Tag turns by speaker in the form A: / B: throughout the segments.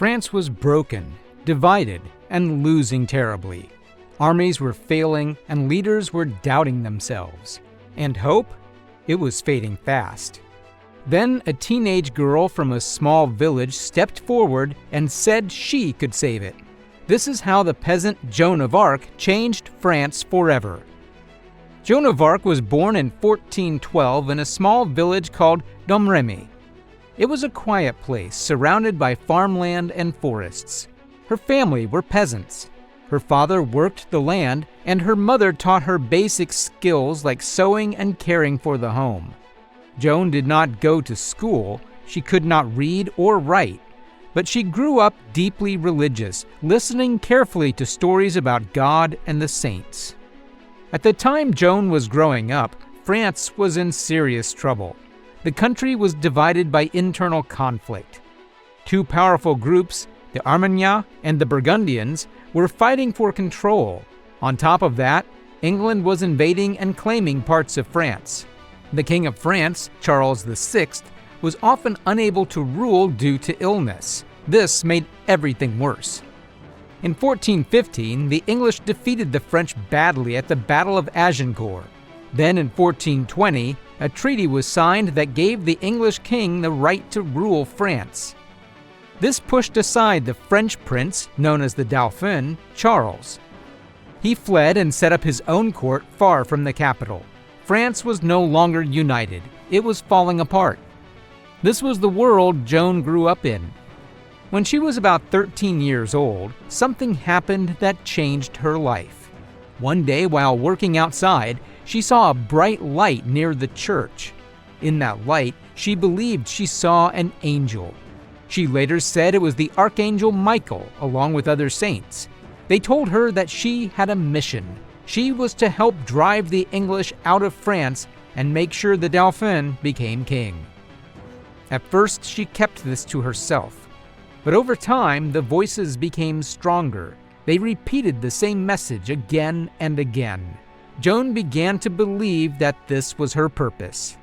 A: France was broken, divided, and losing terribly. Armies were failing, and leaders were doubting themselves. And hope? It was fading fast. Then a teenage girl from a small village stepped forward and said she could save it. This is how the peasant Joan of Arc changed France forever. Joan of Arc was born in 1412 in a small village called Domremy. It was a quiet place surrounded by farmland and forests. Her family were peasants. Her father worked the land, and her mother taught her basic skills like sewing and caring for the home. Joan did not go to school. She could not read or write, but she grew up deeply religious, listening carefully to stories about God and the saints. At the time Joan was growing up, France was in serious trouble. The country was divided by internal conflict. Two powerful groups, the Armagnacs and the Burgundians, were fighting for control. On top of that, England was invading and claiming parts of France. The King of France, Charles VI, was often unable to rule due to illness. This made everything worse. In 1415, the English defeated the French badly at the Battle of Agincourt. Then in 1420, a treaty was signed that gave the English king the right to rule France. This pushed aside the French prince, known as the Dauphin, Charles. He fled and set up his own court far from the capital. France was no longer united. It was falling apart. This was the world Joan grew up in. When she was about 13 years old, something happened that changed her life. One day while working outside, she saw a bright light near the church. In that light, she believed she saw an angel. She later said it was the Archangel Michael, along with other saints. They told her that she had a mission. She was to help drive the English out of France and make sure the Dauphin became king. At first, she kept this to herself. But over time, the voices became stronger. They repeated the same message again and again. Joan began to believe that this was her purpose.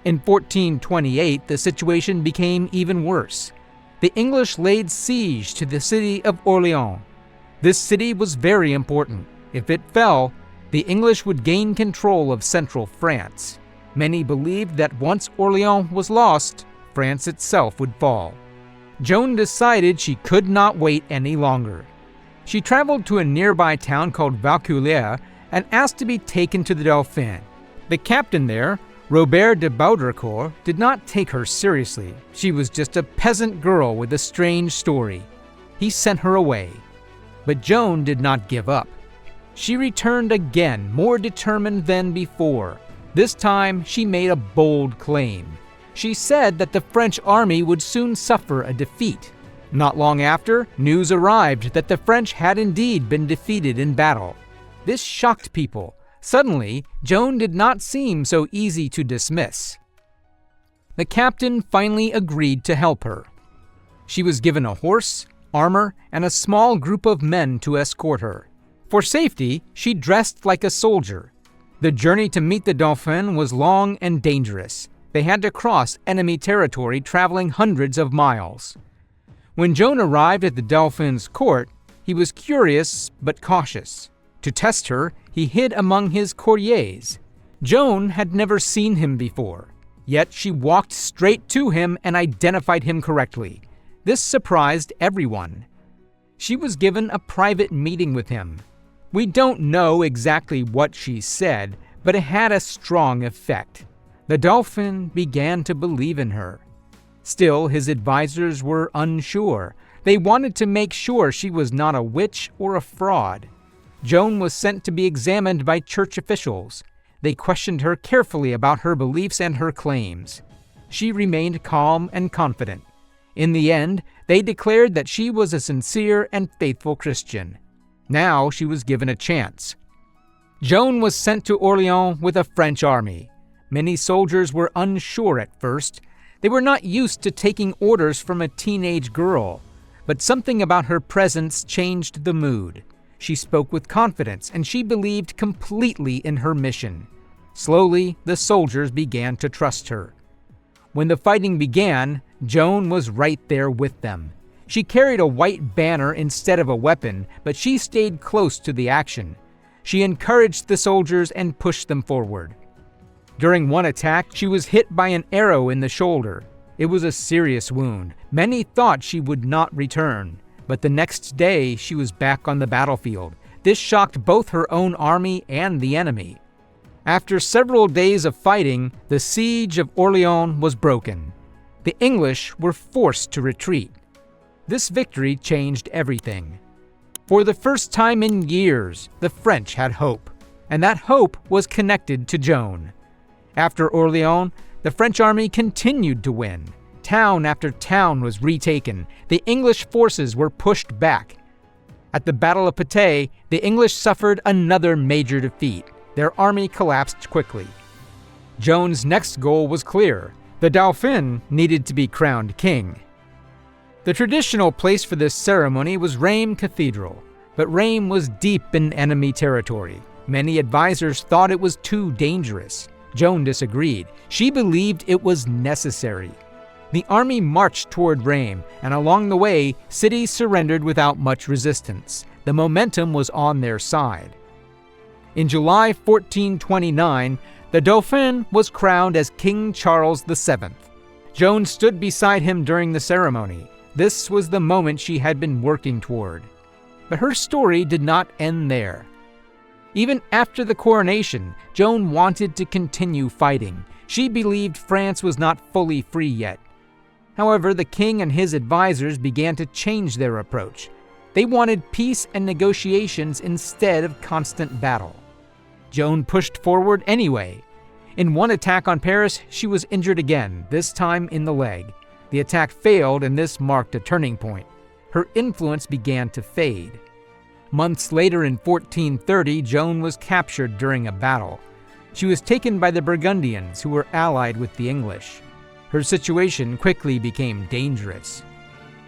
A: In 1428, the situation became even worse. The English laid siege to the city of Orléans. This city was very important. If it fell, the English would gain control of central France. Many believed that once Orléans was lost, France itself would fall. Joan decided she could not wait any longer. She traveled to a nearby town called Vaucouleurs and asked to be taken to the Dauphin. The captain there, Robert de Baudricourt, did not take her seriously. She was just a peasant girl with a strange story. He sent her away. But Joan did not give up. She returned again, more determined than before. This time, she made a bold claim. She said that the French army would soon suffer a defeat. Not long after, news arrived that the French had indeed been defeated in battle. This shocked people. Suddenly, Joan did not seem so easy to dismiss. The captain finally agreed to help her. She was given a horse, armor, and a small group of men to escort her. For safety, she dressed like a soldier. The journey to meet the Dauphin was long and dangerous. They had to cross enemy territory, traveling hundreds of miles. When Joan arrived at the Dauphin's court, he was curious but cautious. To test her, he hid among his courtiers. Joan had never seen him before, yet she walked straight to him and identified him correctly. This surprised everyone. She was given a private meeting with him. We don't know exactly what she said, but it had a strong effect. The Dauphin began to believe in her. Still, his advisors were unsure. They wanted to make sure she was not a witch or a fraud. Joan was sent to be examined by church officials. They questioned her carefully about her beliefs and her claims. She remained calm and confident. In the end, they declared that she was a sincere and faithful Christian. Now she was given a chance. Joan was sent to Orléans with a French army. Many soldiers were unsure at first. They were not used to taking orders from a teenage girl, but something about her presence changed the mood. She spoke with confidence, and she believed completely in her mission. Slowly, the soldiers began to trust her. When the fighting began, Joan was right there with them. She carried a white banner instead of a weapon, but she stayed close to the action. She encouraged the soldiers and pushed them forward. During one attack, she was hit by an arrow in the shoulder. It was a serious wound. Many thought she would not return, but the next day she was back on the battlefield. This shocked both her own army and the enemy. After several days of fighting, the siege of Orleans was broken. The English were forced to retreat. This victory changed everything. For the first time in years, the French had hope, and that hope was connected to Joan. After Orleans, the French army continued to win. Town after town was retaken. The English forces were pushed back. At the Battle of Patay, the English suffered another major defeat. Their army collapsed quickly. Joan's next goal was clear. The Dauphin needed to be crowned king. The traditional place for this ceremony was Rheims Cathedral, but Rheims was deep in enemy territory. Many advisors thought it was too dangerous. Joan disagreed. She believed it was necessary. The army marched toward Rheims, and along the way, cities surrendered without much resistance. The momentum was on their side. In July 1429, the Dauphin was crowned as King Charles VII. Joan stood beside him during the ceremony. This was the moment she had been working toward. But her story did not end there. Even after the coronation, Joan wanted to continue fighting. She believed France was not fully free yet. However, the king and his advisors began to change their approach. They wanted peace and negotiations instead of constant battle. Joan pushed forward anyway. In one attack on Paris, she was injured again, this time in the leg. The attack failed, and this marked a turning point. Her influence began to fade. Months later in 1430, Joan was captured during a battle. She was taken by the Burgundians, who were allied with the English. Her situation quickly became dangerous.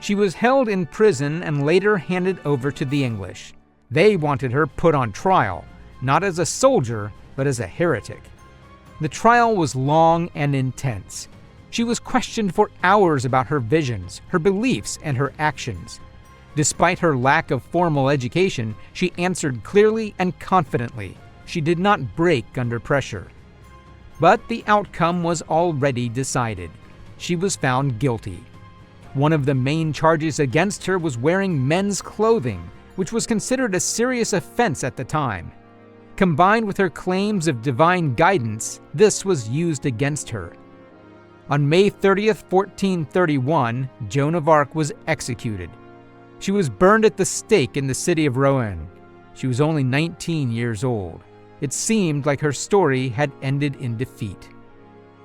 A: She was held in prison and later handed over to the English. They wanted her put on trial, not as a soldier, but as a heretic. The trial was long and intense. She was questioned for hours about her visions, her beliefs, and her actions. Despite her lack of formal education, she answered clearly and confidently. She did not break under pressure. But the outcome was already decided. She was found guilty. One of the main charges against her was wearing men's clothing, which was considered a serious offense at the time. Combined with her claims of divine guidance, this was used against her. On May 30th, 1431, Joan of Arc was executed. She was burned at the stake in the city of Rouen. She was only 19 years old. It seemed like her story had ended in defeat.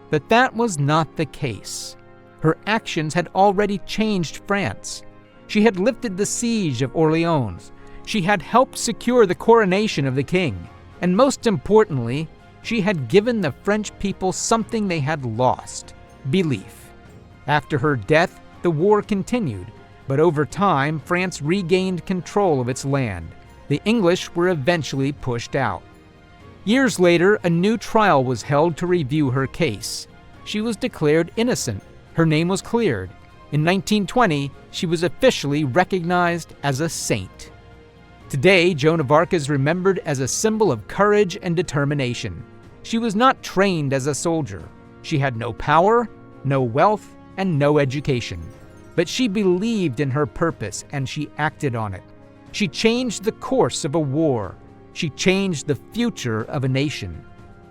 A: But that was not the case. Her actions had already changed France. She had lifted the siege of Orleans. She had helped secure the coronation of the king. And most importantly, she had given the French people something they had lost: belief. After her death, the war continued, but over time, France regained control of its land. The English were eventually pushed out. Years later, a new trial was held to review her case. She was declared innocent. Her name was cleared. In 1920, she was officially recognized as a saint. Today, Joan of Arc is remembered as a symbol of courage and determination. She was not trained as a soldier. She had no power, no wealth, and no education. But she believed in her purpose and she acted on it. She changed the course of a war. She changed the future of a nation.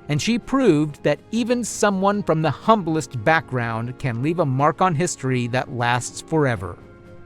A: And she proved that even someone from the humblest background can leave a mark on history that lasts forever.